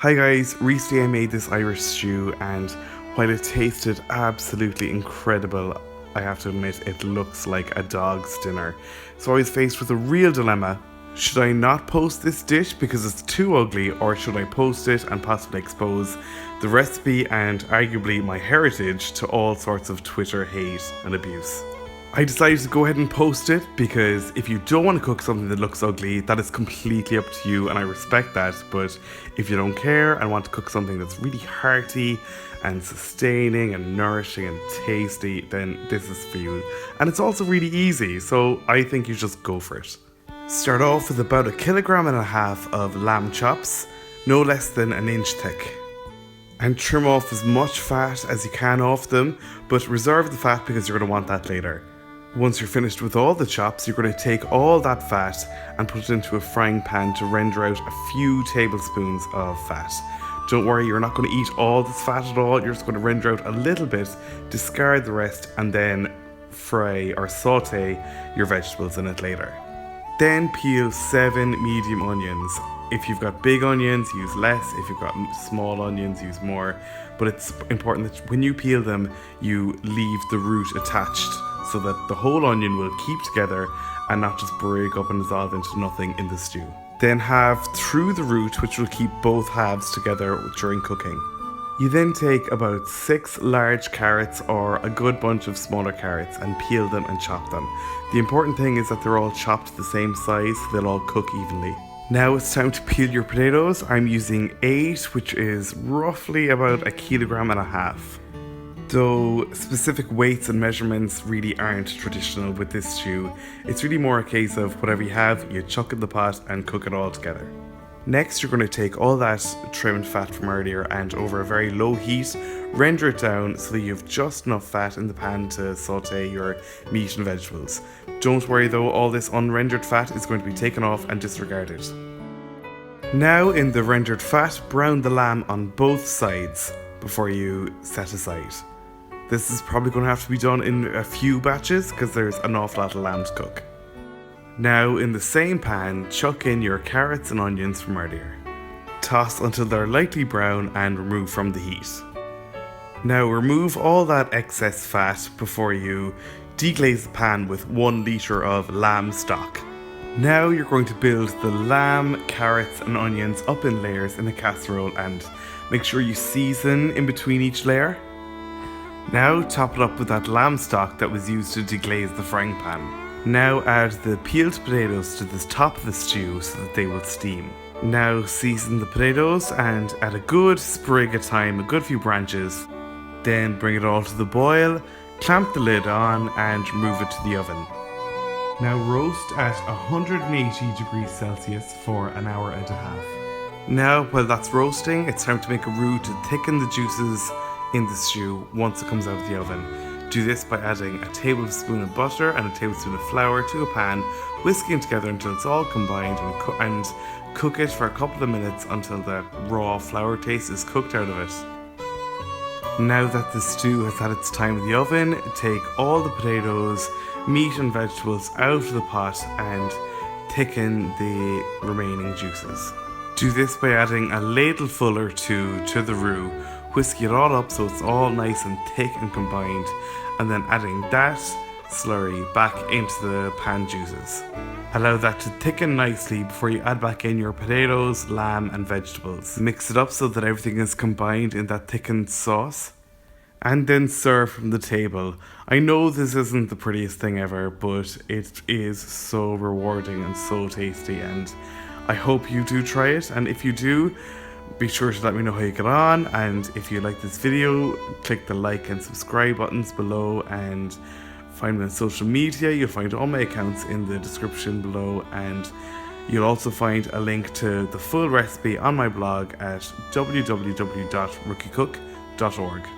Hi guys, recently I made this Irish stew and while it tasted absolutely incredible, I have to admit it looks like a dog's dinner. So I was faced with a real dilemma. Should I not post this dish because it's too ugly, or should I post it and possibly expose the recipe and arguably my heritage to all sorts of Twitter hate and abuse? I decided to go ahead and post it because if you don't want to cook something that looks ugly, that is completely up to you and I respect that. But if you don't care and want to cook something that's really hearty and sustaining and nourishing and tasty, then this is for you. And it's also really easy, so I think you just go for it. Start off with about 1.5 kilograms of lamb chops, no less than an inch thick. And trim off as much fat as you can off them, but reserve the fat because you're going to want that later. Once you're finished with all the chops, you're going to take all that fat and put it into a frying pan to render out a few tablespoons of fat. Don't worry, you're not going to eat all this fat at all, you're just going to render out a little bit, discard the rest, and then fry or saute your vegetables in it later. Then peel 7 medium onions. If you've got big onions, use less. If you've got small onions, use more. But it's important that when you peel them, you leave the root attached so that the whole onion will keep together and not just break up and dissolve into nothing in the stew. Then halve through the root, which will keep both halves together during cooking. You then take about 6 large carrots or a good bunch of smaller carrots and peel them and chop them. The important thing is that they're all chopped the same size so they'll all cook evenly. Now it's time to peel your potatoes. I'm using 8, which is roughly about 1.5 kilograms. Though specific weights and measurements really aren't traditional with this stew, it's really more a case of whatever you have, you chuck in the pot and cook it all together. Next, you're going to take all that trimmed fat from earlier and over a very low heat, render it down so that you have just enough fat in the pan to saute your meat and vegetables. Don't worry though, all this unrendered fat is going to be taken off and disregarded. Now in the rendered fat, brown the lamb on both sides before you set aside. This is probably going to have to be done in a few batches because there's an awful lot of lamb to cook. Now in the same pan, chuck in your carrots and onions from earlier. Toss until they're lightly brown and remove from the heat. Now remove all that excess fat before you deglaze the pan with 1 litre of lamb stock. Now you're going to build the lamb, carrots and onions up in layers in a casserole and make sure you season in between each layer. Now top it up with that lamb stock that was used to deglaze the frying pan. Now add the peeled potatoes to the top of the stew so that they will steam. Now season the potatoes and add a good sprig of thyme, a good few branches. Then bring it all to the boil, clamp the lid on and remove it to the oven. Now roast at 180 degrees Celsius for 1.5 hours. Now while that's roasting, it's time to make a roux to thicken the juices in the stew once it comes out of the oven. Do this by adding a tablespoon of butter and a tablespoon of flour to a pan, whisking it together until it's all combined and cook it for a couple of minutes until the raw flour taste is cooked out of it. Now that the stew has had its time in the oven, take all the potatoes, meat and vegetables out of the pot and thicken the remaining juices. Do this by adding a ladleful or two to the roux, whisk it all up so it's all nice and thick and combined, and then adding that slurry back into the pan juices. Allow that to thicken nicely before you add back in your potatoes, lamb and vegetables. Mix it up so that everything is combined in that thickened sauce. And then serve from the table. I know this isn't the prettiest thing ever, but it is so rewarding and so tasty, and I hope you do try it. And if you do, be sure to let me know how you get on, and if you like this video, click the like and subscribe buttons below and find me on social media. You'll find all my accounts in the description below, and you'll also find a link to the full recipe on my blog at www.rookiecook.org.